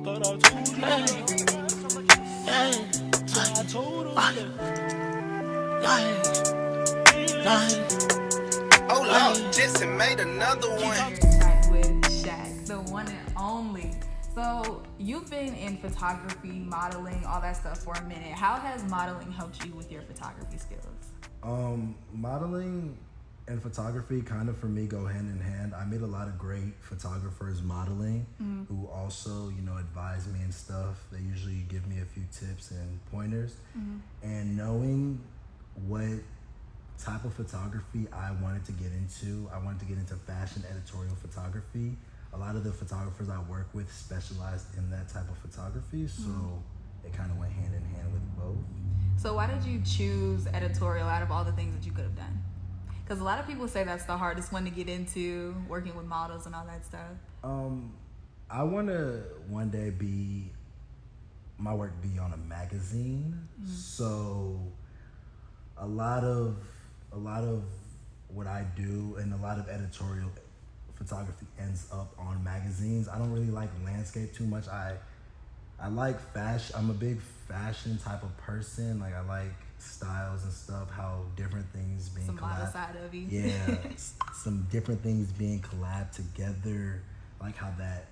Thought I told you. I told Oh Lord, Jesse made another one. Right with Shaq, the one and only. So you've been in photography, modeling, all that stuff for a minute. How has modeling helped you with your photography skills? Modeling and photography kind of for me go hand in hand. I meet a lot of great photographers modeling who also, advise me and stuff. They usually give me a few tips and pointers. And knowing what type of photography I wanted to get into fashion editorial photography. A lot of the photographers I work with specialized in that type of photography, so it kind of went hand in hand with both. So why did you choose editorial out of all the things that you could have done? Because a lot of people say that's the hardest one to get into, working with models and all that stuff. I want to one day my work be on a magazine. So a lot of what I do and a lot of editorial photography ends up on magazines. I don't really like landscape too much. I like fashion. I'm a big fashion type of person. Like I like styles and stuff, how different things being Some model side of you. Yeah, some different things being collabed together. Like how that,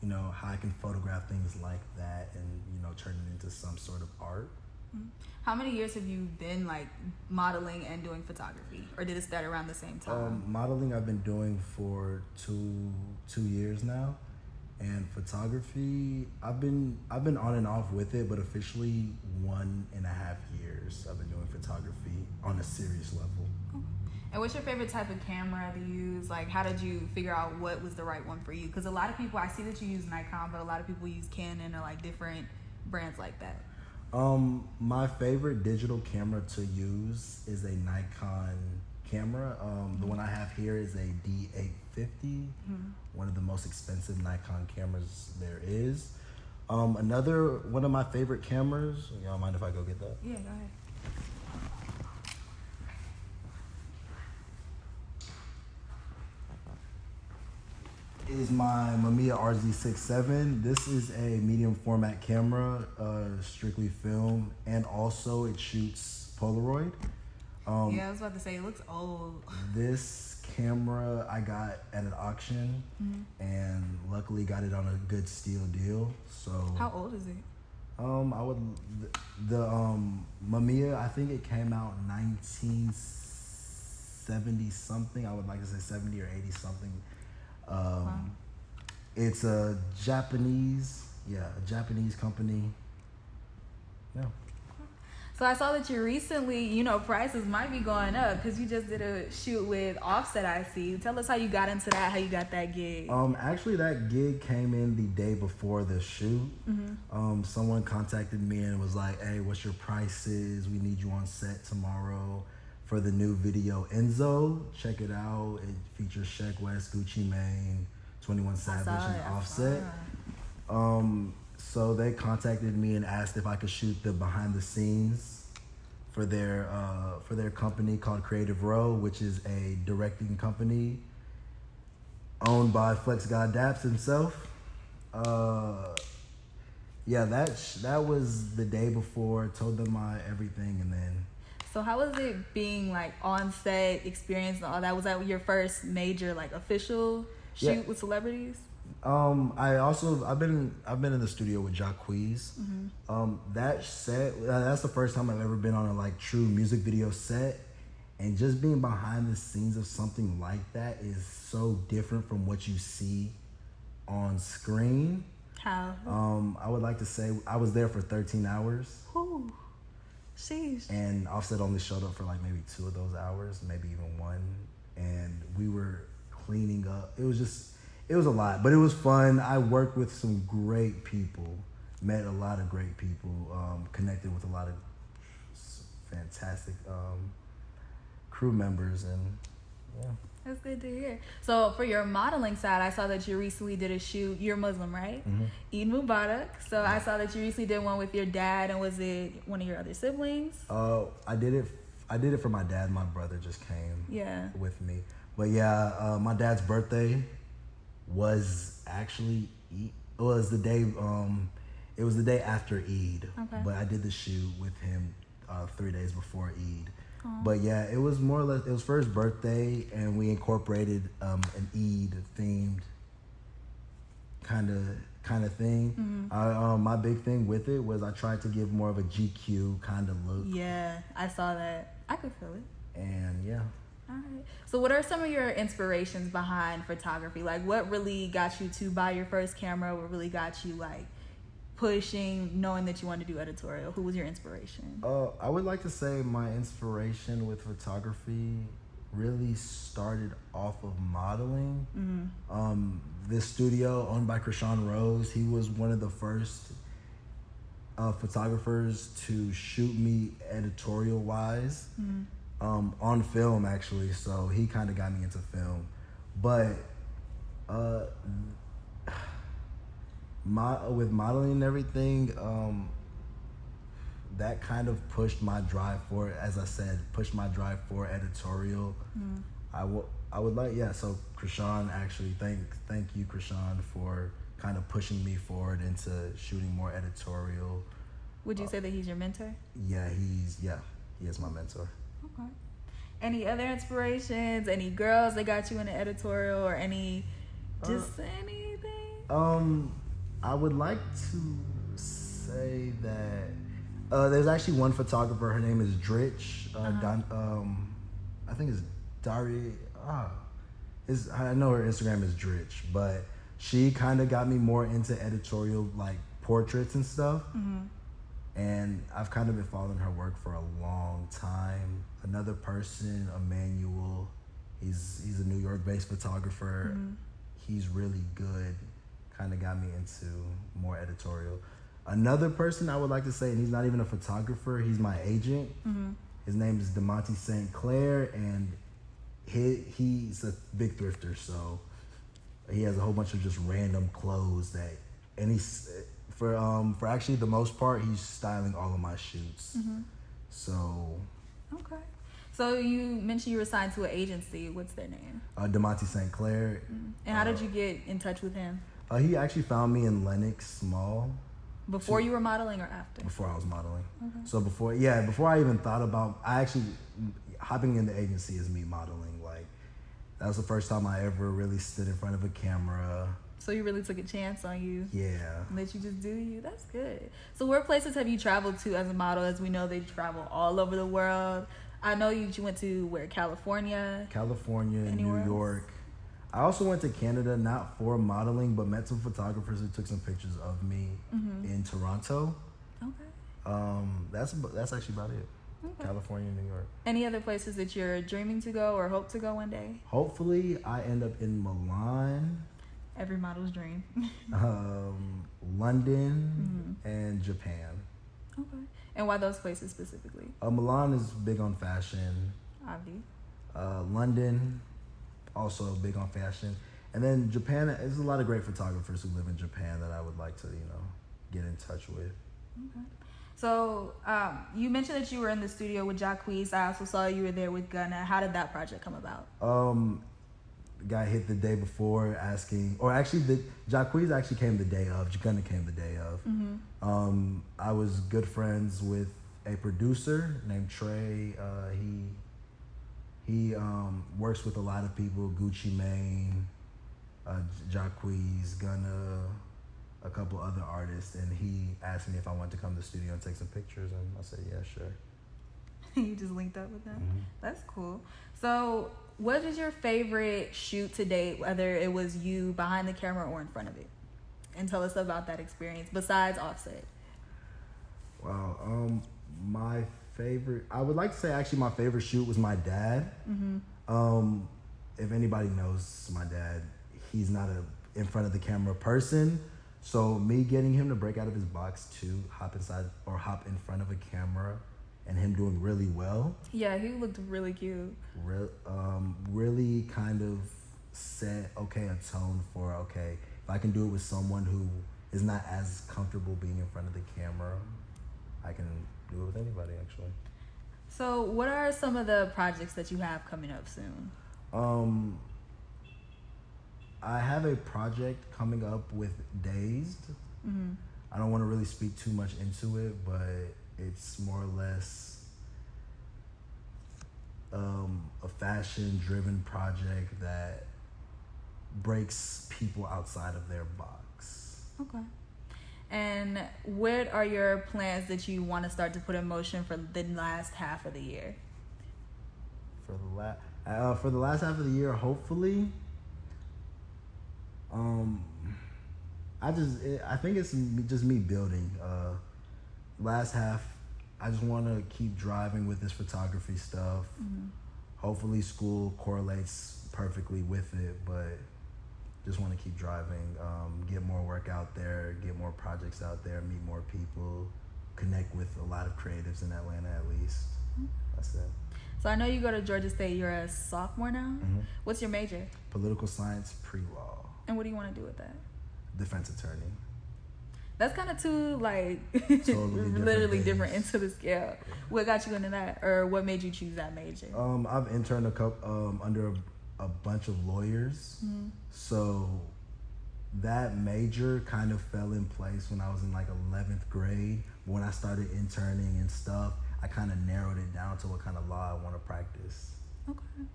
how I can photograph things like that and, turn it into some sort of art. How many years have you been like modeling and doing photography, or did it start around the same time? Modeling I've been doing for two years now, and photography I've been on and off with it, but officially 1.5 years I've been doing photography on a serious level. And what's your favorite type of camera to use? Like, how did you figure out what was the right one for you? Because a lot of people, I see that you use Nikon, but a lot of people use Canon or like different brands like that. My favorite digital camera to use is a Nikon camera. The one I have here is a D850, one of the most expensive Nikon cameras there is. Another one of my favorite cameras, y'all mind if I go get that? Yeah, go ahead. Is my Mamiya RZ67. This is a medium format camera, strictly film, and also it shoots Polaroid. Yeah, I was about to say, it looks old. This camera I got at an auction, and luckily got it on a good steal deal. So how old is it? The Mamiya, I think it came out in 1970 something. I would like to say 70 or 80 something. Wow. It's a Japanese company. Yeah. So I saw that you recently, prices might be going up because you just did a shoot with Offset, I see. Tell us how you got into that, how you got that gig. Actually that gig came in the day before the shoot. Someone contacted me and was like, hey, what's your prices? We need you on set tomorrow for the new video ENZO. Check it out. It features Sheck West, Gucci Mane, 21 Savage, and Offset. So they contacted me and asked if I could shoot the behind the scenes for their company called Creative Row, which is a directing company owned by Flex God Daps himself. Yeah, that was the day before. Told them my everything, and then. So how was it being like on set experience and all that? Was that your first major like official shoot with celebrities? I've been in the studio with Jacquees. That set, that's the first time I've ever been on a like true music video set, and just being behind the scenes of something like that is so different from what you see on screen. How? I would like to say I was there for 13 hours. Ooh. Sheesh. And Offset only showed up for like maybe 2 of those hours, maybe even 1. And we were cleaning up. It was a lot, but it was fun. I worked with some great people, met a lot of great people, connected with a lot of fantastic crew members, and yeah. That's good to hear. So for your modeling side, I saw that you recently did a shoot. You're Muslim, right? Eid Mubarak. So I saw that you recently did one with your dad, and was it one of your other siblings? I did it for my dad. My brother just came with me. But yeah, my dad's birthday was actually It was the day. It was the day after Eid. Okay. But I did the shoot with him 3 days before Eid. Aw. But yeah, it was more or less. It was for his birthday, and we incorporated an Eid themed kind of thing. My big thing with it was I tried to give more of a GQ kind of look. Yeah, I saw that. I could feel it. And yeah. All right. So what are some of your inspirations behind photography? Like, what really got you to buy your first camera? What really got you, like, pushing, knowing that you wanted to do editorial? Who was your inspiration? I would like to say my inspiration with photography really started off of modeling. This studio owned by Krishan Rose, he was one of the first photographers to shoot me editorial wise on film, actually. So he kind of got me into film. But with modeling and everything, that kind of pushed my drive for, as I said, pushed my drive for editorial. I would like, yeah, so Krishan, actually, thank you, Krishan, for kind of pushing me forward into shooting more editorial. Would you say that he's your mentor? Yeah, he is my mentor. Okay. Any other inspirations? Any girls that got you into editorial, or anything? I would like to say that there's actually one photographer. Her name is Dritch. I think it's Dari. I know her Instagram is Dritch, but she kind of got me more into editorial, like portraits and stuff. And I've kind of been following her work for a long time. Another person, Emmanuel, he's a New York-based photographer. He's really good. Kind of got me into more editorial. Another person I would like to say, and he's not even a photographer, he's my agent. His name is DeMonte St. Clair, and he's a big thrifter, so he has a whole bunch of just random clothes and he's for actually the most part, he's styling all of my shoots. So. Okay. So you mentioned you were signed to an agency. What's their name? DeMonte St. Clair. And how did you get in touch with him? He actually found me in Lenox Mall. Before you were modeling or after? Before I was modeling. Okay. So before I even thought about, hopping in the agency is me modeling. Like, that was the first time I ever really stood in front of a camera. So you really took a chance on you? Yeah. And let you just do you? That's good. So where places have you traveled to as a model? As we know, they travel all over the world. I know you went to where? California, Anywhere New York. else? I also went to Canada, not for modeling, but met some photographers who took some pictures of me in Toronto. Okay. That's actually about it. Okay. California, New York. Any other places that you're dreaming to go or hope to go one day? Hopefully, I end up in Milan, Every model's dream. London, and Japan. Okay. And why those places specifically? Milan is big on fashion. Obvi. London, also big on fashion. And then Japan, there's a lot of great photographers who live in Japan that I would like to, get in touch with. Okay. So you mentioned that you were in the studio with Jacquees. I also saw you were there with Gunna. How did that project come about? The guy hit the day before asking, or actually, Jacquees actually came the day of. Gunna came the day of. I was good friends with a producer named Trey. He works with a lot of people, Gucci Mane, Jacquees, Gunna, a couple other artists, and he asked me if I wanted to come to the studio and take some pictures, and I said, yeah, sure. You just linked up with them? That's cool. So what is your favorite shoot to date, whether it was you behind the camera or in front of it? And tell us about that experience, besides Offset. Wow, my favorite, I would like to say actually my favorite shoot was my dad. If anybody knows my dad, he's not a in front of the camera person. So me getting him to break out of his box to hop in front of a camera and him doing really well. Yeah, he looked really cute. Really kind of set, a tone for, if I can do it with someone who is not as comfortable being in front of the camera, I can do it with anybody, actually. So what are some of the projects that you have coming up soon? I have a project coming up with Dazed. Mm-hmm. I don't want to really speak too much into it, but it's more or less a fashion-driven project that breaks people outside of their box. Okay. And what are your plans that you want to start to put in motion for the last half of the year? For the last half of the year, hopefully, I think it's just me building. Last half, I just want to keep driving with this photography stuff. Mm-hmm. Hopefully, school correlates perfectly with it, but just want to keep driving, get more work out there, get more projects out there, meet more people, connect with a lot of creatives in Atlanta at least. Mm-hmm. That's it. So I know you go to Georgia State. You're a sophomore now. Mm-hmm. What's your major? Political science, pre-law. And what do you want to do with that? Defense attorney. That's kind of too Totally literally things. different into the scale. What got you into that, or what made you choose that major? I've interned under a bunch of lawyers, Mm-hmm. so that major kind of fell in place when I was in like 11th grade. But when I started interning and stuff, I kind of narrowed it down to what kind of law I want to practice. Okay.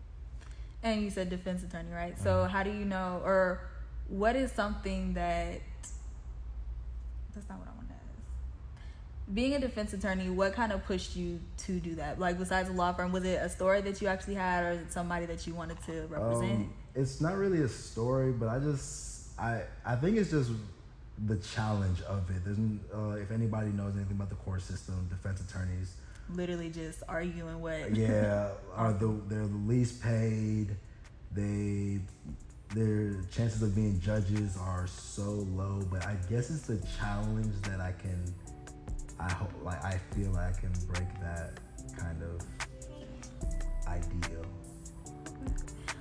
And you said defense attorney, right? So how do you know, or what is something that's not what I want to ask. Being a defense attorney, what kind of pushed you to do that? Like, besides a law firm, was it a story that you actually had, or is it somebody that you wanted to represent? It's not really a story, but I think it's just the challenge of it. There's, if anybody knows anything about the court system, defense attorneys Literally just arguing what? they're the least paid. Their chances of being judges are so low, but I guess it's the challenge that I feel like I can break that kind of ideal.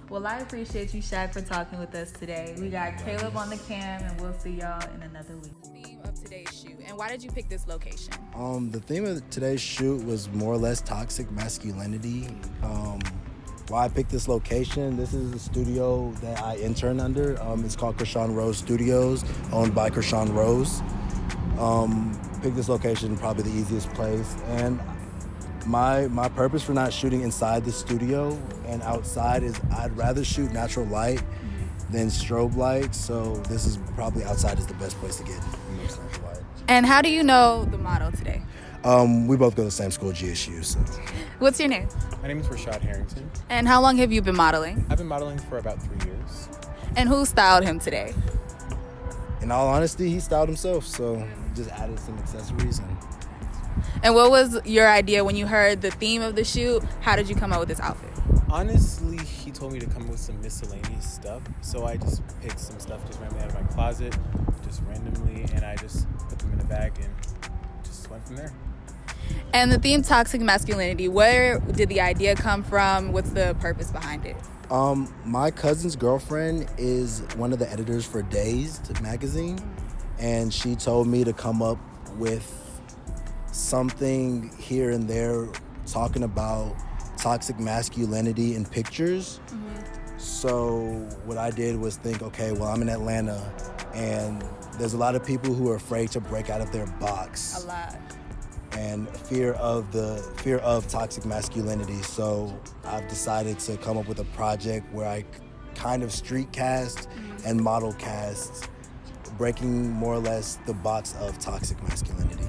Well, I appreciate you, Shaq, for talking with us today. We got Caleb on the cam, and we'll see y'all in another week. Theme of today's shoot, and why did you pick this location? The theme of today's shoot was more or less toxic masculinity. Why I picked this location, this is a studio that I intern under. It's called Krishan Rose Studios, owned by Krishan Rose. Picked this location, probably the easiest place. And my purpose for not shooting inside the studio and outside is I'd rather shoot natural light than strobe light. So this is probably outside is the best place to get most natural light. And how do you know the model today? We both go to the same school, GSU. So. What's your name? My name is Rashad Harrington. And how long have you been modeling? I've been modeling for about 3 years. And who styled him today? In all honesty, he styled himself, so just added some accessories. And what was your idea when you heard the theme of the shoot? How did you come up with this outfit? Honestly, he told me to come up with some miscellaneous stuff, so I just picked some stuff just randomly out of my closet, just randomly, and I just put them in a bag and just went from there. And the theme toxic masculinity, where did the idea come from? What's the purpose behind it? My cousin's girlfriend is one of the editors for Dazed magazine, and she told me to come up with something here and there talking about toxic masculinity in pictures. So what I did was think, okay, well, I'm in Atlanta, and there's a lot of people who are afraid to break out of their box. A lot. And fear of toxic masculinity. So I've decided to come up with a project where I kind of street cast and model cast, breaking more or less the box of toxic masculinity.